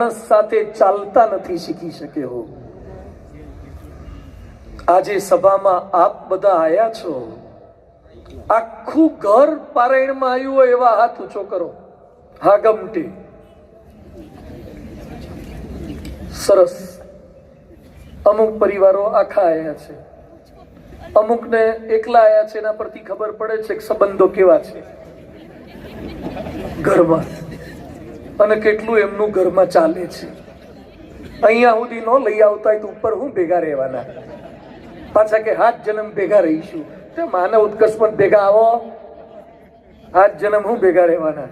સાથે ચાલતા નથી શીખી શકે હો. આજે સભામાં આપ બધા આયા છો, આખું ઘર પારાયણમાં આવ્યું હોય એવા હાથ ઊંચો કરો. હા ગમટે સરસ. અમુક પરિવારો આખા આયા છે, અમુકને એકલા આયા છે. એના પરથી ખબર પડે છે કે સંબંધો કેવા છે ઘરમાં અને કેટલું એમનું ઘરમાં ચાલે છે. અહીંયા સુધી ન લઈ આવતા હોય તો ઉપર હું ભેગા રહેવાના, પાછા કે 7 જન્મ ભેગા રહીશું. તે માનવ ઉત્કર્ષમાં ભેગા આવો, 7 જન્મ હું ભેગા રહેવાના.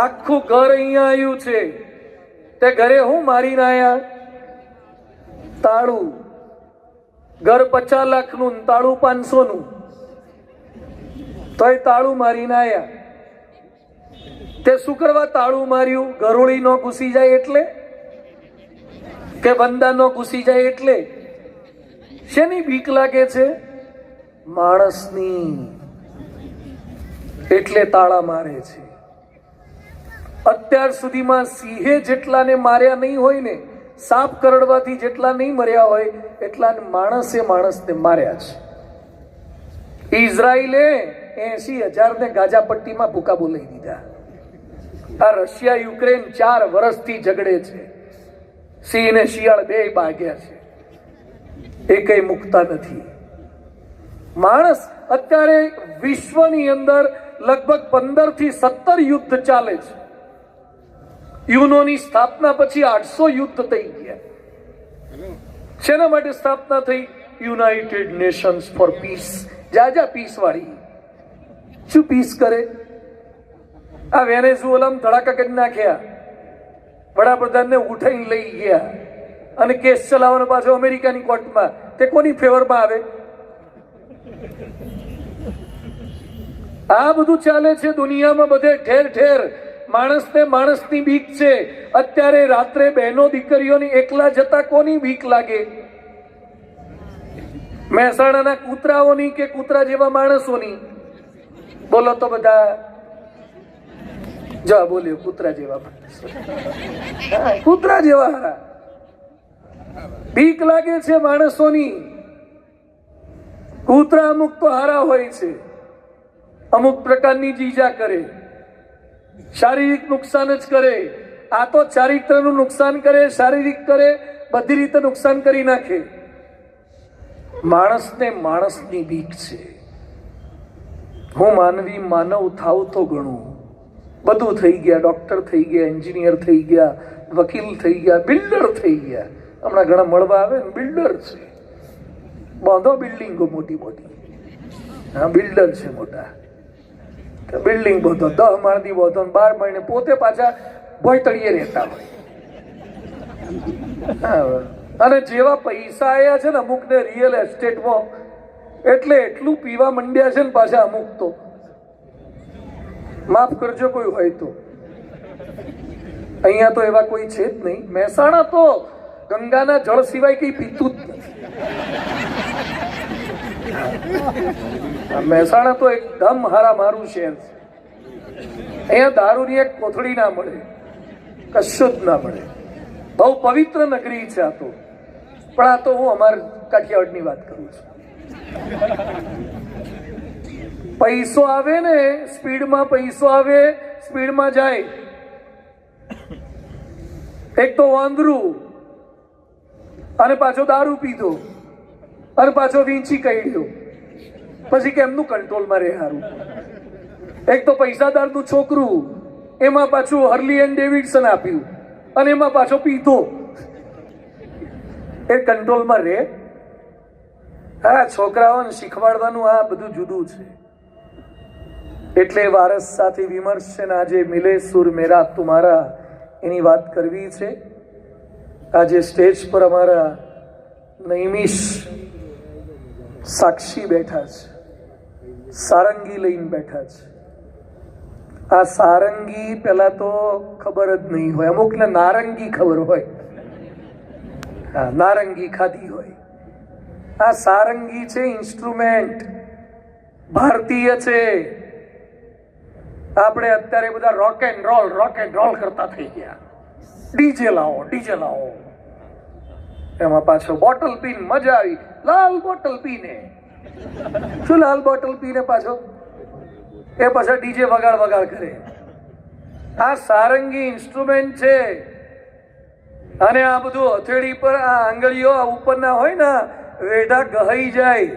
આખું ઘર અહીંયા આવ્યું છે, તે ઘરે હું મારીને આયા તાળું. ઘર 50 લાખનું, તાળું 500 નું, તોય તાળું મારીને આયા. તે શું કરવા તાળું માર્યું? ગરોળી નો ઘૂસી જાય એટલે કે બંદા નો ઘૂસી જાય એટલે? શેની બીક લાગે છે? માણસની. એટલે તાળા મારે છે. અત્યાર સુધીમાં સિંહે જેટલાને માર્યા નહીં હોય ને, સાપ કરડવાથી જેટલા નહીં મર્યા હોય એટલા માણસે માણસને માર્યા છે. ઇઝરાયલે 80,000 ને ગાઝાપટ્ટીમાં ભૂકા બોલાવી દીધા. આ રશિયા યુક્રેન 4 વર્ષથી ઝઘડે છે. સિંહ ને શિયાળ બે ભાગ્યા છે, એકેય મુકતા નથી. માણસ અત્યારે વિશ્વની અંદર લગભગ 15 થી 17 યુદ્ધ ચાલે છે. યુનોની સ્થાપના પછી 800 યુદ્ધ થઈ ગયા. શેના માટે સ્થાપના થઈ? United Nations for peace. જા પીસ વાળી. શું પીસ કરે? આ વેનેઝુએલામાં ધડાકા કરી નાખ્યા, વડાપ્રધાનને ઉઠાઈને લઈ ગયા અને કેસ ચલાવવાનો પાછો અમેરિકાની કોર્ટમાં. તે કોની ફેવરમાં આવે? આ બધું ચાલે છે દુનિયામાં, બધે ઠેર ઠેર. માણસને માણસની બીક છે. અત્યારે રાત્રે બહેનો દીકરીઓની એકલા જતા કોની બીક લાગે? મહેસાણાના કૂતરાઓની કે કૂતરા જેવા માણસોની? બોલો તો બધા. જો બોલ્યો કૂતરા જેવા માણસો. કૂતરા જેવા બીક લાગે છે માણસોની. કૂતરા અમુક તો હારા હોય છે, અમુક પ્રકારની જીજા કરે, શારીરિક નુકસાન જ કરે. આ તો ચારિત્રનું નુકસાન કરે, શારીરિક કરે, બધી રીતે નુકસાન કરી નાખે. માણસને માણસની બીક છે. હું માનવી માનવ થાવ તો ગણું. બધું થઈ ગયા, ડોક્ટર થઈ ગયા, એન્જિનિયર થઈ ગયા, વકીલ થઈ ગયા, બિલ્ડર થઈ ગયા. હમણાં ઘણા મળવા આવે ને, બિલ્ડર છે. બાંધો બિલ્ડિંગો મોટી મોટી. હા, બિલ્ડર છે મોટા. બિલ્ડિંગ બધો 10 માળની બધો 12 મહિને પોતે પાછા ભોયતળીએ રહેતા હોય. અને જેવા પૈસા આવ્યા છે ને અમુક ને રિયલ એસ્ટેટમાં, એટલે એટલું પીવા માંડ્યા છે ને પાછા અમુક તો. માફ કરજો કોઈ હોય તો. અહીંયા તો એવા કોઈ છે જ નહીં. મહેસાણા તો ગંગાના જળ સિવાય કઈ પીતું જ નથી. મહેસાણા તો એકદમ હારા મારું શહેર છે. અહીંયા દારૂની એક કોથળી ના મળે, કશું જ ના મળે. બહુ પવિત્ર નગરી છે આ તો. પણ આ તો હું અમારા કાઠિયાવાડની વાત કરું છું. પૈસો આવે ને સ્પીડમાં, પૈસો આવે સ્પીડમાં જાય. એક તો વાંદરું, અને પાછો દારૂ પીધો, અને પાછો વીંચી કાઢ્યો. પછી કેમનું કંટ્રોલમાં રહે હારું? એક તો પૈસાદારનું છોકરું, એમાં પાછું હર્લી એન્ડ ડેવિડસન આપ્યું, અને એમાં પાછો પીધો. એ કંટ્રોલમાં રહે? હા, છોકરાઓને શીખવાડવાનું આ બધું જુદું છે. એટલે વારસ સાથે વિમર્શ છે ને આજે મિલે સુર મેરા તુમારા એની વાત કરવી છે. આજે સ્ટેજ પર અમારા નૈમિષ સાક્ષી બેઠા છે, સારંગી લઈને બેઠા છે. આ સારંગી પેલા તો ખબર જ નહીં હોય, અમુકને નારંગી ખબર હોય. હા, નારંગી ખાધી હોય. આ સારંગી છે ઇન્સ્ટ્રુમેન્ટ, ભારતીય છે. આપણે અત્યારે બધા રોક એન્ડ રોલ કરતા થઈ ગયા. ડીજે લાવો. એમાં પાછો બોટલ પીને મજા આવી. લાલ બોટલ પીને શું લાલ બોટલ પીને પાછો એ પાછા ડીજે વગાડ કરે. આ સારંગી ઇન્સ્ટ્રુમેન્ટ છે. અને આ બધું હથેળી પર આ આંગળીઓ ઉપરના હોય ને વેઢા ગહાઈ જાય,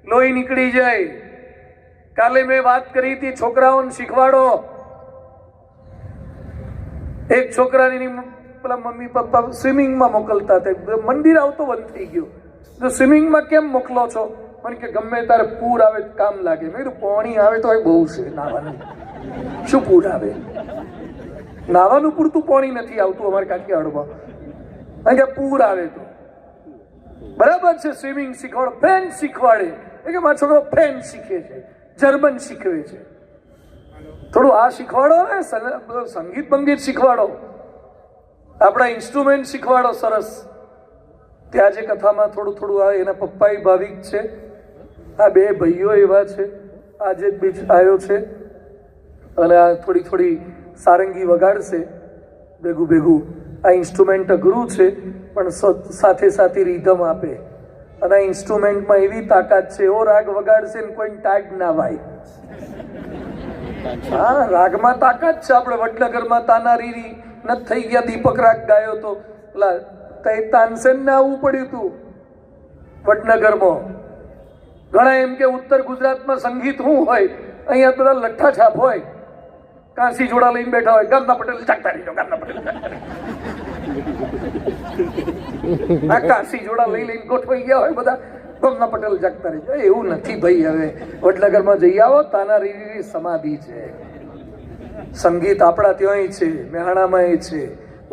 લોહી નીકળી જાય. કાલે મેં વાત કરી હતી છોકરાઓને શીખવાડો. એક છોકરાની પેલા મમ્મી પપ્પા સ્વિમિંગમાં મોકલતા હતા, મંદિર આવતો બંધ થઈ ગયો. તો સ્વિમિંગમાં કેમ મોકલો છો? મને કે ગમે તારે પૂર આવે કામ લાગે. મેં કીધું પાણી આવે તો બહુ છે, નાવાનું શું પૂર આવે? નાવાનું પૂરતું પાણી નથી આવતું અમારે કાઠિયાવાડમાં. કારણ કે પૂર આવે તો બરાબર છે. સ્વિમિંગ શીખવાડો, ફ્રેન્ચ શીખવાડે. કે મારો છોકરો ફ્રેન્ચ શીખે છે, જર્મન શીખવે છે. થોડું આ શીખવાડો ને, સંગીત બંગીત શીખવાડો, આપણા ઇન્સ્ટ્રુમેન્ટ શીખવાડો. સરસ. ત્યાં જે કથામાં થોડું આ એના પપ્પા ભાવિક છે, આ બે ભાઈઓ એવા છે, આજે જ બીજ આવ્યો છે અને આ થોડી સારંગી વગાડશે ભેગું. આ ઇન્સ્ટ્રુમેન્ટ અઘરું છે પણ સાથે રીધમ આપે. અને આ ઇન્સ્ટ્રુમેન્ટમાં એવી તાકાત છે, એવો રાગ વગાડશે ને કોઈ ટાગ ના વાય. હા, રાગમાં તાકાત છે. આપણે વડનગરમાં તાના રીરી નથી થઈ ગયા, દીપક રાગ ગાયો તો પેલા તાનસેન ને આવવું પડ્યું હતું વડનગરમાં. ઘણા એમ કે ઉત્તર ગુજરાતમાં સંગીત શું હોય, અહીંયા બધા લઠ્ઠા છાપ હોય, કાંસી જોડા લઈને બેઠા હોય, ગામના પટેલ જાગતા રહીજો, ગામના પટેલ. આ કાંસી જોડા લઈને ગોઠવાઈ ગયા હોય બધા, ગામના પટેલ જાગતા રહીજો. એવું નથી ભાઈ. હવે વડનગરમાં જઈ આવો, તાનારીની સમાધિ છે. સંગીત આપણા ત્યાંય છે, મેહાણામાં છે,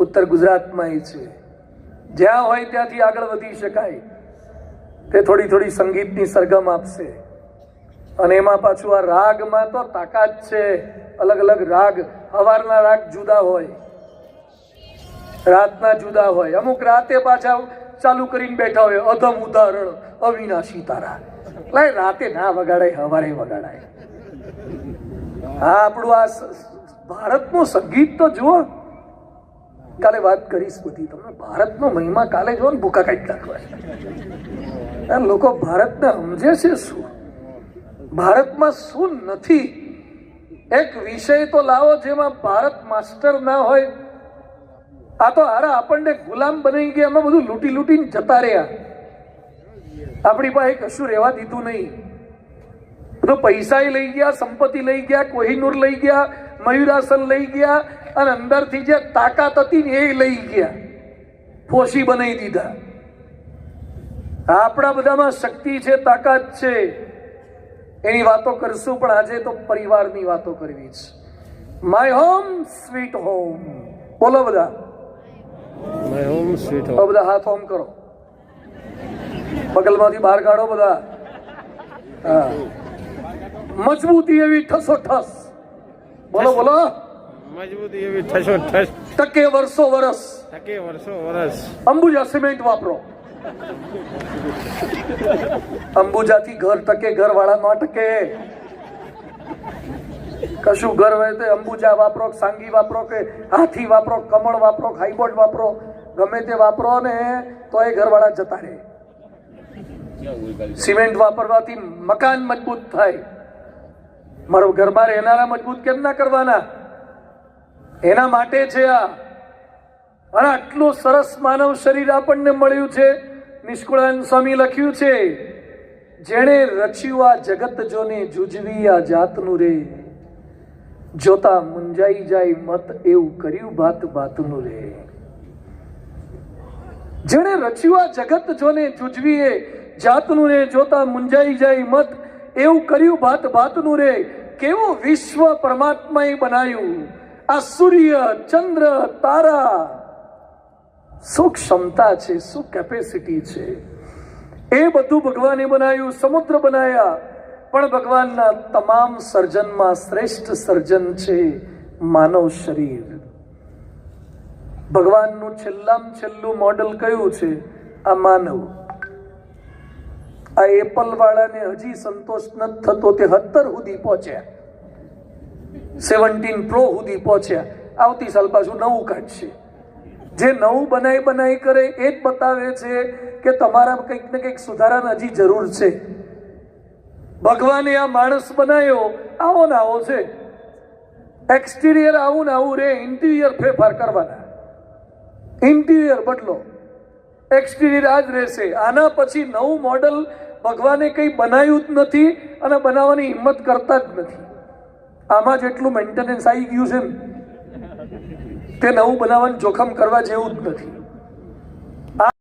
ઉત્તર ગુજરાતમાં છે. જ્યાં હોય ત્યાંથી આગળ વધી શકાય. તે થોડી સંગીતની સરગમ આપશે. અને એમાં પાછું આ રાગમાં તો તાકાત છે. અલગ રાગ, સવારના રાગ જુદા હોય, રાતના જુદા હોય. અમુક રાતે પાછા ચાલુ કરીને બેઠા હોય, અધમ ઉદાહરણ અવિનાશી તારા. એટલે રાતે ના વગાડાય, સવારે વગાડાય. હા, આપણું આ ભારતનું સંગીત તો જુઓ. કાલે વાત કરીશ બધી તમને. ભારતનો મહિમા કાલે જુઓ ને, ભૂકા કાઢી નાખવા. લોકો ભારતને સમજે છે શું, ભારતમાં શું નથી. એક વિષય તો લાવો જેમાં ભારત માસ્ટર ના હોય. આ તો હારા આપણને ગુલામ બનાવી ગયા, એમાં બધું લૂંટીને જતા રહ્યા. આપણી પાસે કશું રહેવા દીધું નહીં. બધું પૈસા લઈ ગયા, સંપત્તિ લઈ ગયા, કોહિનૂર લઈ ગયા, મયુરાસન લઈ ગયા, અને અંદરથી જે તાકાત હતી ને એ લઈ ગયા, ફોસી બનાવી દીધા. આપણા બધામાં શક્તિ છે, તાકાત છે. એની વાતો કરશું, પણ આજે તો પરિવારની વાતો કરવી છે. My home sweet home. બોલો બધા, માય હોમ સ્વીટ હોમ. બધા હાથ હોમ કરો, બગલમાંથી બહાર કાઢો બધા. હા, મજબૂતી એવી ઠસોઠસ. બોલો મજબૂતી એવી ઠસોઠસ. ટકે વર્ષો વરસ. અંબુજા સિમેન્ટ વાપરો. અંબુજાથી ઘર ટકે, ઘર વાળા ન ટકે. કશું ઘર હોય તો અંબુજા વાપરો, સાંગી વાપરો, કે હાથી વાપરો, કમળ વાપરો, હાઈબોર્ડ વાપરો, ગમે તે વાપરો ને તો એ ઘર વાળા જતા રહે. સિમેન્ટ વાપરવાથી મકાન મજબૂત થાય. મારો ઘરમાં રહેનારા મજબૂત કેમ ના કરવાના? એના માટે છે આ. અને આટલું સરસ માનવ શરીર આપણને મળ્યું છે. નિષ્કુળાનંદ સ્વામી લખ્યું છે, જેણે રચ્યું આ જગત જોને જુજવી આ જાતનું રે, જોતા મુંજાઈ જાય મત એવું કર્યું ભાતનું રે. જેણે રચ્યું આ જગત જોને જુજવી જાતનું રે, જોતા મુંજાઈ જાય મત એવું કર્યું ભાતનું રે. કેવું વિશ્વ પરમાત્માએ બનાવ્યું. આ સૂર્ય, ચંદ્ર, તારા, શું ક્ષમતા છે, શું કેપેસિટી છે. એ બધું ભગવાને બનાવ્યું. સમુદ્ર બનાવ્યા. પણ ભગવાનના તમામ સર્જનમાં શ્રેષ્ઠ સર્જન છે માનવ શરીર. ભગવાનનું છેલ્લું મોડલ કયું છે? આ માનવ. આ એપલ વાળાને હજી સંતોષ નથી થતો, તે 70 સુધી પહોંચ્યા. 17 Pro સુધી પહોંચ્યા, આવતી સાલ પાછું નવું કાઢશે. જે નવું બનાવી કરે એ જ બતાવે છે કે તમારા કંઈક ને કંઈક સુધારાની હજી જરૂર છે. ભગવાને આ માણસ બનાવ્યો આવો ને આવો છે, એક્સટિરિયર આવું ને આવું રે, ઇન્ટિરિયર ફેરફાર કરવાના, ઇન્ટિરિયર બદલો, એક્સટિરિયર આ જ રહેશે. આના પછી નવું મોડલ ભગવાને કંઈ બનાવ્યું જ નથી અને બનાવવાની હિંમત કરતા જ નથી. આમાં જેટલું મેન્ટેનન્સ આવી ગયું છે ને તે નવું બનાવવાનું જોખમ કરવા જેવું જ નથી.